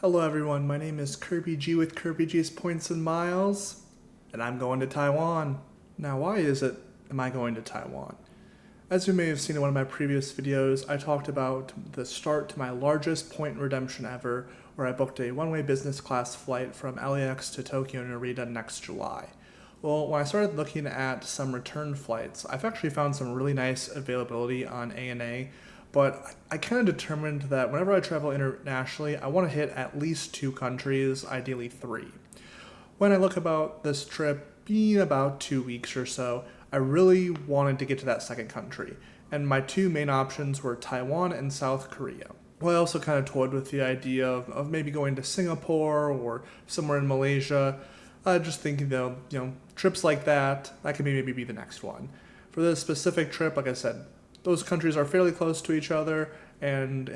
Hello everyone, my name is Kirby G with Kirby G's Points and Miles, and I'm going to Taiwan. Now why am I going to Taiwan? As you may have seen in one of my previous videos, I talked about the start to my largest point redemption ever, where I booked a one-way business class flight from LAX to Tokyo Narita next July. Well, when I started looking at some return flights, I've actually found some really nice availability on ANA, but I kind of determined that whenever I travel internationally, I want to hit at least 2 countries, ideally 3. When I look about this trip being about 2 weeks or so, I really wanted to get to that second country, and my 2 main options were Taiwan and South Korea. Well, I also kind of toyed with the idea of maybe going to Singapore or somewhere in Malaysia. Just thinking though, trips like that could maybe be the next one. For this specific trip, like I said, those countries are fairly close to each other, and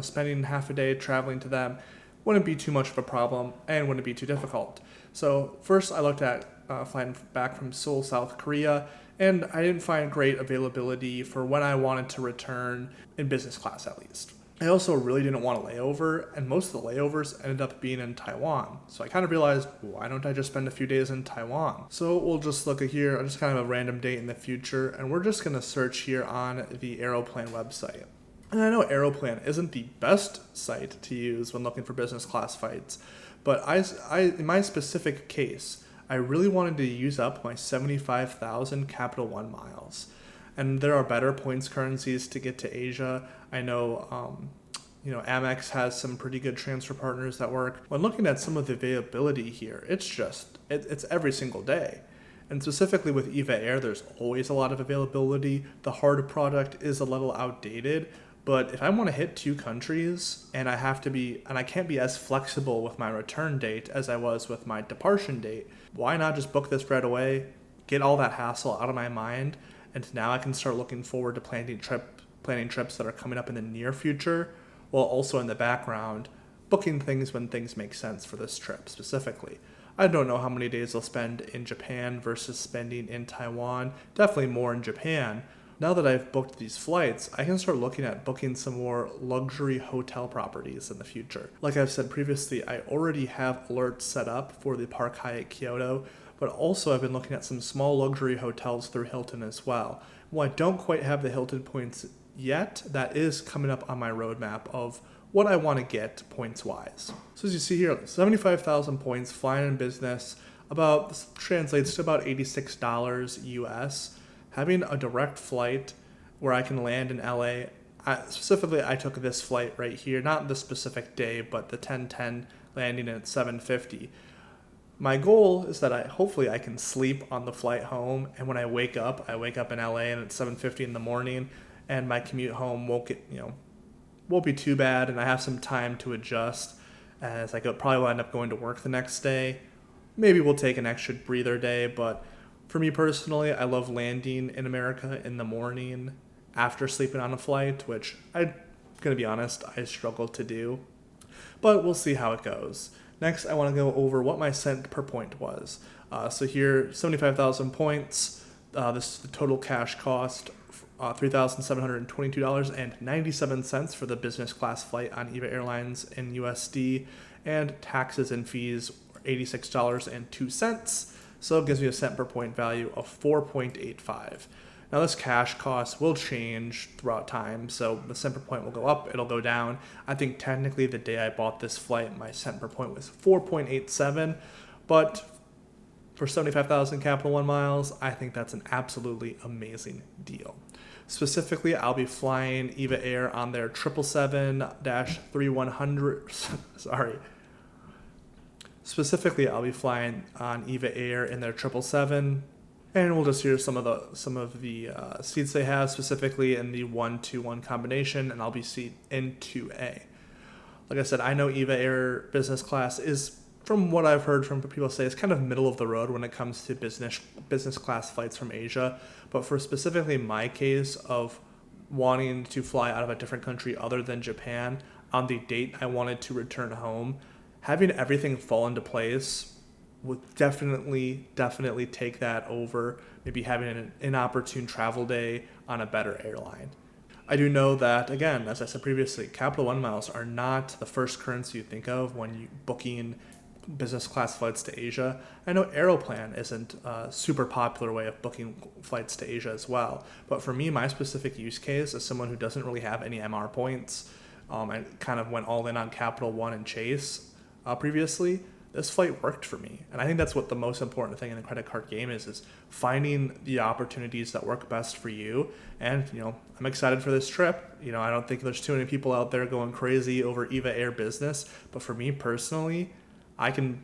spending half a day traveling to them wouldn't be too much of a problem and wouldn't be too difficult. So first I looked at flying back from Seoul, South Korea, and I didn't find great availability for when I wanted to return in business class at least. I also really didn't want a layover, and most of the layovers ended up being in Taiwan. So I kind of realized, why don't I just spend a few days in Taiwan? So we'll just look at here, just kind of a random date in the future, and we're just going to search here on the Aeroplan website. And I know Aeroplan isn't the best site to use when looking for business class flights, but in my specific case, I really wanted to use up my 75,000 Capital One miles. And there are better points currencies to get to Asia. I know, Amex has some pretty good transfer partners that work. When looking at some of the availability here, it's every single day. And specifically with EVA Air, there's always a lot of availability. The hard product is a little outdated, but if I want to hit 2 countries and I can't be as flexible with my return date as I was with my departure date, why not just book this right away, get all that hassle out of my mind, and now I can start looking forward to planning trips that are coming up in the near future, while also in the background booking things when things make sense for this trip specifically. I don't know how many days I'll spend in Japan versus spending in Taiwan, definitely more in Japan. Now that I've booked these flights, I can start looking at booking some more luxury hotel properties in the future. Like I've said previously, I already have alerts set up for the Park Hyatt Kyoto, but also I've been looking at some small luxury hotels through Hilton as well. While I don't quite have the Hilton points yet, that is coming up on my roadmap of what I want to get points-wise. So as you see here, 75,000 points, flying in business, this translates to about $86 US. Having a direct flight where I can land in LA, specifically I took this flight right here, not the specific day, but the 10:10 landing at 7:50. My goal is that hopefully I can sleep on the flight home, and when I wake up in LA and it's 7:50 in the morning, and my commute home won't be too bad, and I have some time to adjust, as probably will end up going to work the next day. Maybe we'll take an extra breather day, but for me personally, I love landing in America in the morning after sleeping on a flight, which I'm gonna be honest, I struggle to do, but we'll see how it goes. Next, I want to go over what my cent per point was. So here, 75,000 points. This is the total cash cost, $3,722.97 for the business class flight on EVA Airlines in USD, and taxes and fees $86.02. So it gives me a cent per point value of 4.85. Now this cash cost will change throughout time, so the cent per point will go up, it'll go down. I think technically the day I bought this flight, my cent per point was 4.87, but for 75,000 Capital One miles, I think that's an absolutely amazing deal. Specifically, I'll be flying EVA Air on their 777-3100, sorry. Specifically, I'll be flying on EVA Air in their 777, and we'll just hear some of the seats they have, specifically in the 1-2-1 combination, and I'll be seat in 2A. Like I said, I know EVA Air business class is, from what I've heard from people say, it's kind of middle of the road when it comes to business class flights from Asia. But for specifically my case of wanting to fly out of a different country other than Japan on the date I wanted to return home, having everything fall into place would definitely take that over maybe having an inopportune travel day on a better airline. I do know that, again, as I said previously, Capital One miles are not the first currency you think of when you booking business class flights to Asia. I know Aeroplan isn't a super popular way of booking flights to Asia as well. But for me, my specific use case as someone who doesn't really have any MR points, I kind of went all in on Capital One and Chase previously. This flight worked for me. And I think that's what the most important thing in the credit card game is finding the opportunities that work best for you. And, I'm excited for this trip. I don't think there's too many people out there going crazy over EVA Air Business. But for me personally, I can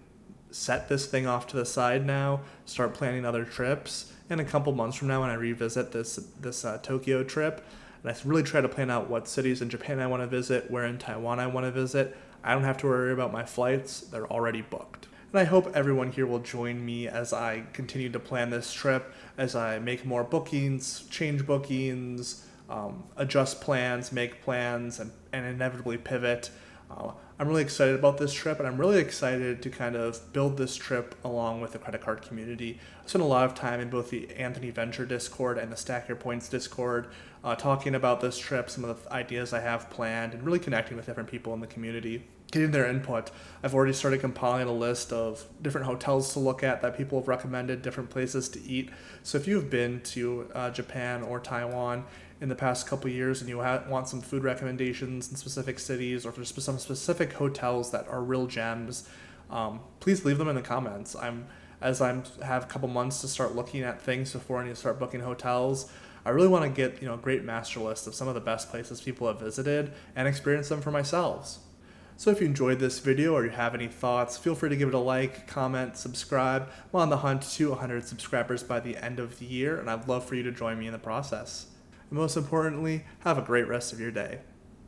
set this thing off to the side now, start planning other trips. And a couple months from now when I revisit this Tokyo trip, and I really try to plan out what cities in Japan I want to visit, where in Taiwan I want to visit, I don't have to worry about my flights. They're already booked. And I hope everyone here will join me as I continue to plan this trip, as I make more bookings, change bookings, adjust plans, make plans, and inevitably pivot. I'm really excited about this trip, and I'm really excited to kind of build this trip along with the credit card community. I spent a lot of time in both the Anthony Venture Discord and the Stack Your Points Discord talking about this trip, some of the ideas I have planned, and really connecting with different people in the community, getting their input. I've already started compiling a list of different hotels to look at that people have recommended, different places to eat. So if you've been to Japan or Taiwan in the past couple of years and you want some food recommendations in specific cities, or if there's some specific hotels that are real gems, please leave them in the comments. As I have a couple months to start looking at things before I need to start booking hotels, I really want to get a great master list of some of the best places people have visited and experience them for myself. So if you enjoyed this video or you have any thoughts, feel free to give it a like, comment, subscribe. I'm on the hunt to 100 subscribers by the end of the year, and I'd love for you to join me in the process. And most importantly, have a great rest of your day.